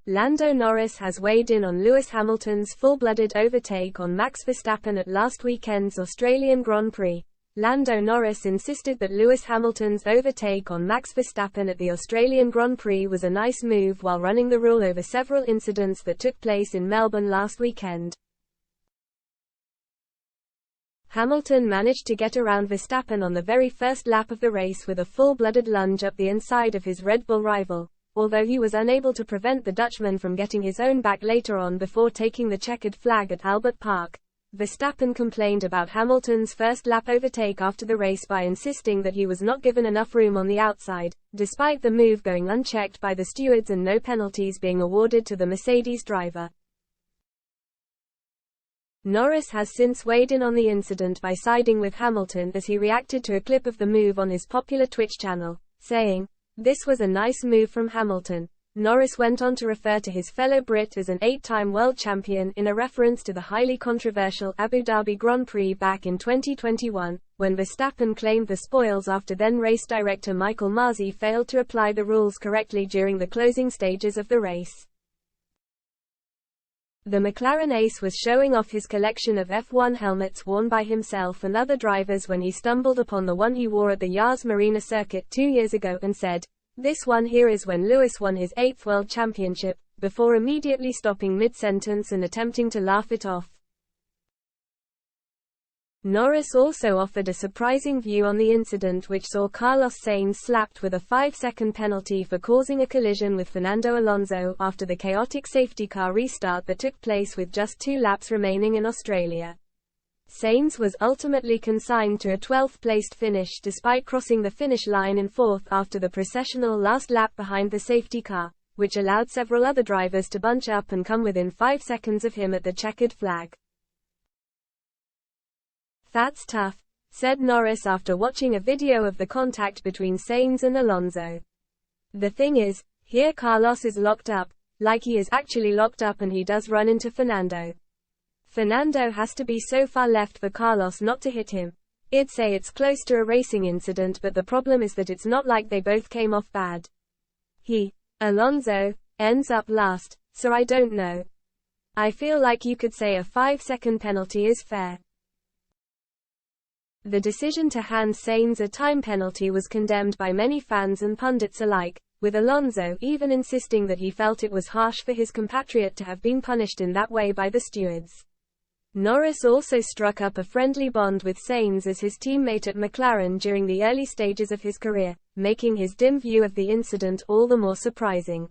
Lando Norris has weighed in on Lewis Hamilton's full-blooded overtake on Max Verstappen at last weekend's Australian Grand Prix. Lando Norris insisted that Lewis Hamilton's overtake on Max Verstappen at the Australian Grand Prix was a nice move while running the rule over several incidents that took place in Melbourne last weekend. Hamilton managed to get around Verstappen on the very first lap of the race with a full-blooded lunge up the inside of his Red Bull rival, although he was unable to prevent the Dutchman from getting his own back later on before taking the checkered flag at Albert Park. Verstappen complained about Hamilton's first lap overtake after the race by insisting that he was not given enough room on the outside, despite the move going unchecked by the stewards and no penalties being awarded to the Mercedes driver. Norris has since weighed in on the incident by siding with Hamilton as he reacted to a clip of the move on his popular Twitch channel, saying, "This was a nice move from Hamilton." Norris went on to refer to his fellow Brit as an 8-time world champion in a reference to the highly controversial Abu Dhabi Grand Prix back in 2021, when Verstappen claimed the spoils after then race director Michael Masi failed to apply the rules correctly during the closing stages of the race. The McLaren ace was showing off his collection of F1 helmets worn by himself and other drivers when he stumbled upon the one he wore at the Yas Marina circuit 2 years ago and said, "This one here is when Lewis won his 8th World Championship," before immediately stopping mid-sentence and attempting to laugh it off. Norris also offered a surprising view on the incident which saw Carlos Sainz slapped with a 5-second penalty for causing a collision with Fernando Alonso after the chaotic safety car restart that took place with just 2 laps remaining in Australia. Sainz was ultimately consigned to a 12th-placed finish despite crossing the finish line in 4th after the processional last lap behind the safety car, which allowed several other drivers to bunch up and come within 5 seconds of him at the checkered flag. "That's tough," said Norris after watching a video of the contact between Sainz and Alonso. "The thing is, here Carlos is locked up, like he is actually locked up, and he does run into Fernando. Fernando has to be so far left for Carlos not to hit him. I'd say it's close to a racing incident, but the problem is that it's not like they both came off bad. Alonso, ends up last, so I don't know. I feel like you could say a 5-second penalty is fair." The decision to hand Sainz a time penalty was condemned by many fans and pundits alike, with Alonso even insisting that he felt it was harsh for his compatriot to have been punished in that way by the stewards. Norris also struck up a friendly bond with Sainz as his teammate at McLaren during the early stages of his career, making his dim view of the incident all the more surprising.